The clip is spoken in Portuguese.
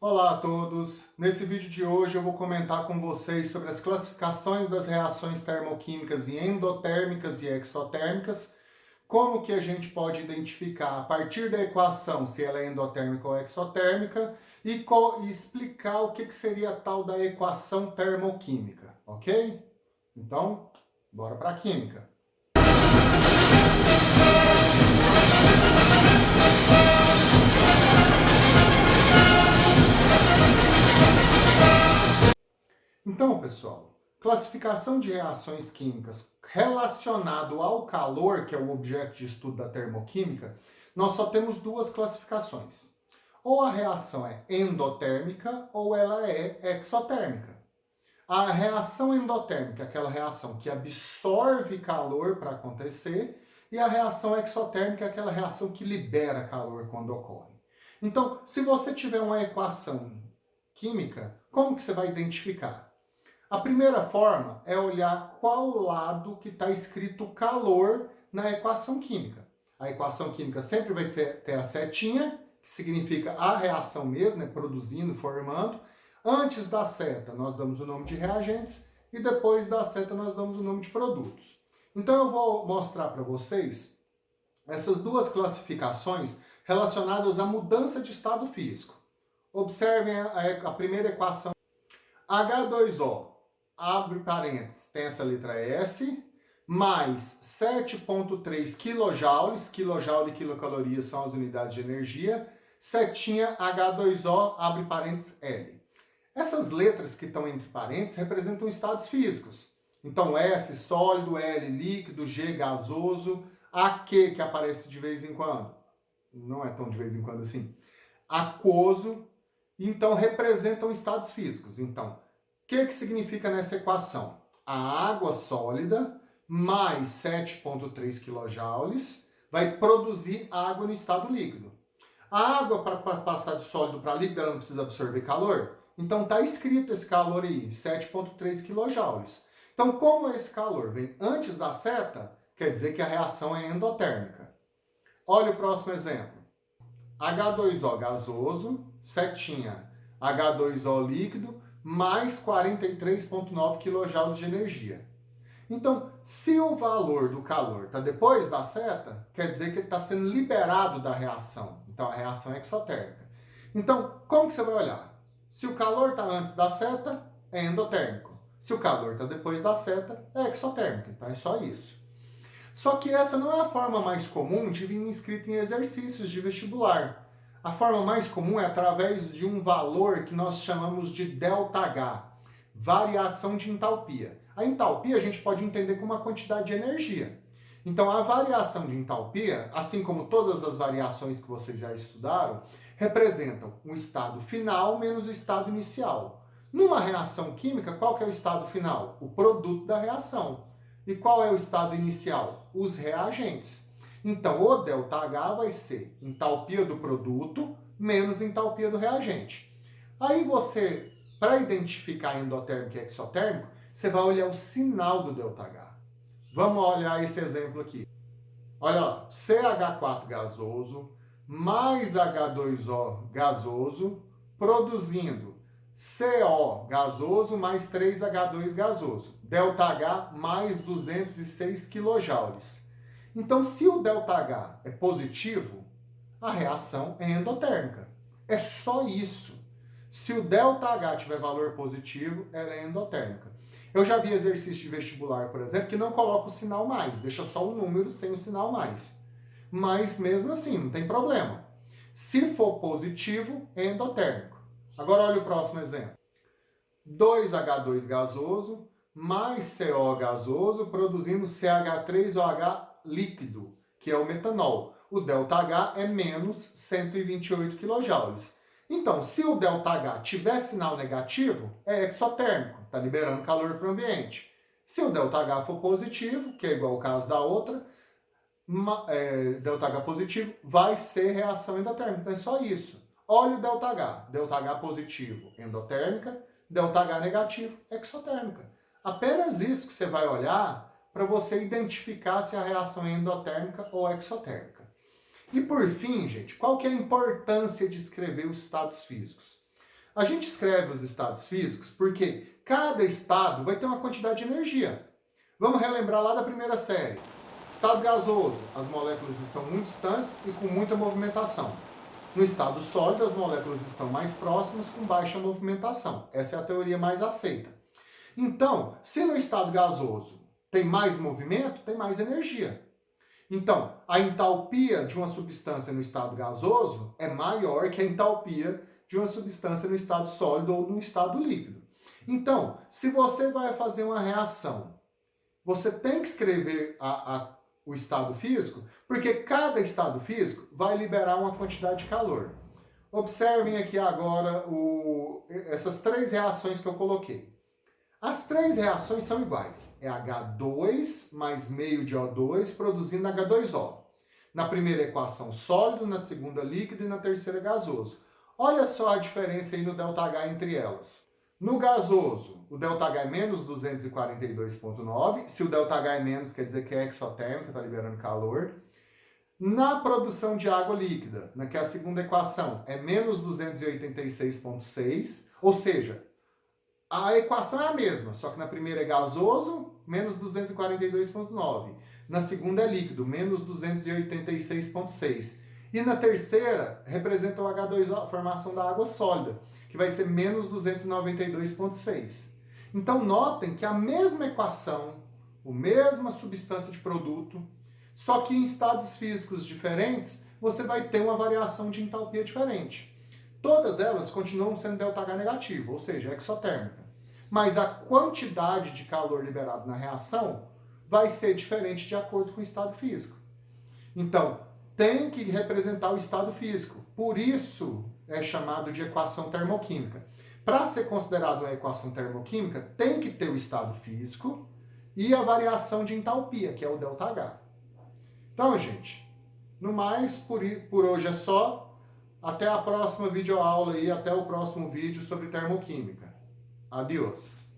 Olá a todos! Nesse vídeo de hoje eu vou comentar com vocês sobre as classificações das reações termoquímicas e endotérmicas e exotérmicas, como que a gente pode identificar a partir da equação se ela é endotérmica ou exotérmica e explicar o que seria a tal da equação termoquímica, ok? Então, bora para a química. Então, pessoal, classificação de reações químicas relacionado ao calor, que é o objeto de estudo da termoquímica, nós só temos duas classificações. Ou a reação é endotérmica ou ela é exotérmica. A reação endotérmica é aquela reação que absorve calor para acontecer, e a reação exotérmica é aquela reação que libera calor quando ocorre. Então, se você tiver uma equação química, como que você vai identificar? A primeira forma é olhar qual lado que está escrito calor na equação química. A equação química sempre vai ter a setinha, que significa a reação mesmo, né, produzindo, formando. Antes da seta, nós damos o nome de reagentes e depois da seta nós damos o nome de produtos. Então eu vou mostrar para vocês essas duas classificações relacionadas à mudança de estado físico. Observem a primeira equação. H2O, abre parênteses, tem essa letra S, mais 7,3 kJ, kilojoule e quilocalorias são as unidades de energia, setinha H2O, abre parênteses, L. Essas letras que estão entre parênteses representam estados físicos. Então, S, sólido, L, líquido, G, gasoso, AQ, que aparece de vez em quando, não é tão de vez em quando assim, aquoso, então representam estados físicos. Então, o que significa nessa equação? A água sólida mais 7,3 kJ vai produzir água no estado líquido. A água, para passar de sólido para líquido, ela não precisa absorver calor? Então está escrito esse calor aí, 7,3 kJ. Então, como esse calor vem antes da seta, quer dizer que a reação é endotérmica. Olha o próximo exemplo. H2O gasoso, setinha, H2O líquido, mais 43,9 kJ de energia. Então, se o valor do calor está depois da seta, quer dizer que ele está sendo liberado da reação. Então, a reação é exotérmica. Então, como que você vai olhar? Se o calor está antes da seta, é endotérmico. Se o calor está depois da seta, é exotérmico. Então, é só isso. Só que essa não é a forma mais comum de vir escrita em exercícios de vestibular. A forma mais comum é através de um valor que nós chamamos de ΔH, variação de entalpia. A entalpia a gente pode entender como uma quantidade de energia. Então, a variação de entalpia, assim como todas as variações que vocês já estudaram, representam o estado final menos o estado inicial. Numa reação química, qual que é o estado final? O produto da reação. E qual é o estado inicial? Os reagentes. Então, o ΔH vai ser entalpia do produto menos entalpia do reagente. Aí você, para identificar endotérmico e exotérmico, você vai olhar o sinal do ΔH. Vamos olhar esse exemplo aqui. Olha lá, CH4 gasoso mais H2O gasoso produzindo CO gasoso mais 3H2 gasoso. ΔH mais 206 kJ. Então, se o ΔH é positivo, a reação é endotérmica. É só isso. Se o ΔH tiver valor positivo, ela é endotérmica. Eu já vi exercício de vestibular, por exemplo, que não coloca o sinal mais, deixa só o número sem o sinal mais. Mas mesmo assim, não tem problema. Se for positivo, é endotérmico. Agora olha o próximo exemplo. 2H2 gasoso mais CO gasoso produzindo CH3OH líquido, que é o metanol. O ΔH é menos 128 kJ. Então, se o ΔH tiver sinal negativo, é exotérmico, está liberando calor para o ambiente. Se o ΔH for positivo, que é igual ao caso da outra, ΔH positivo, vai ser reação endotérmica. Então é só isso. Olha o ΔH. ΔH positivo, endotérmica. ΔH negativo, exotérmica. Apenas isso que você vai olhar para você identificar se a reação é endotérmica ou exotérmica. E por fim, gente, qual que é a importância de escrever os estados físicos? A gente escreve os estados físicos porque cada estado vai ter uma quantidade de energia. Vamos relembrar lá da primeira série. Estado gasoso, as moléculas estão muito distantes e com muita movimentação. No estado sólido, as moléculas estão mais próximas com baixa movimentação. Essa é a teoria mais aceita. Então, se no estado gasoso tem mais movimento, tem mais energia. Então, a entalpia de uma substância no estado gasoso é maior que a entalpia de uma substância no estado sólido ou no estado líquido. Então, se você vai fazer uma reação, você tem que escrever o estado físico, porque cada estado físico vai liberar uma quantidade de calor. Observem aqui agora essas três reações que eu coloquei. As três reações são iguais. É H2 mais meio de O2 produzindo H2O. Na primeira equação, sólido, na segunda, líquido e na terceira, gasoso. Olha só a diferença aí no ΔH entre elas. No gasoso, o ΔH é menos 242,9. Se o ΔH é menos, quer dizer que é exotérmica, está liberando calor. Na produção de água líquida, que é a segunda equação, é menos 286,6. Ou seja, a equação é a mesma, só que na primeira é gasoso, menos 242,9. Na segunda é líquido, menos 286,6. E na terceira, representa o H2O, a formação da água sólida, que vai ser menos 292,6. Então, notem que a mesma equação, a mesma substância de produto, só que em estados físicos diferentes, você vai ter uma variação de entalpia diferente. Todas elas continuam sendo ΔH negativo, ou seja, exotérmica. Mas a quantidade de calor liberado na reação vai ser diferente de acordo com o estado físico. Então, tem que representar o estado físico. Por isso é chamado de equação termoquímica. Para ser considerado uma equação termoquímica, tem que ter o estado físico e a variação de entalpia, que é o ΔH. Então, gente, no mais, por hoje é só. Até a próxima videoaula e até o próximo vídeo sobre termoquímica. Adiós!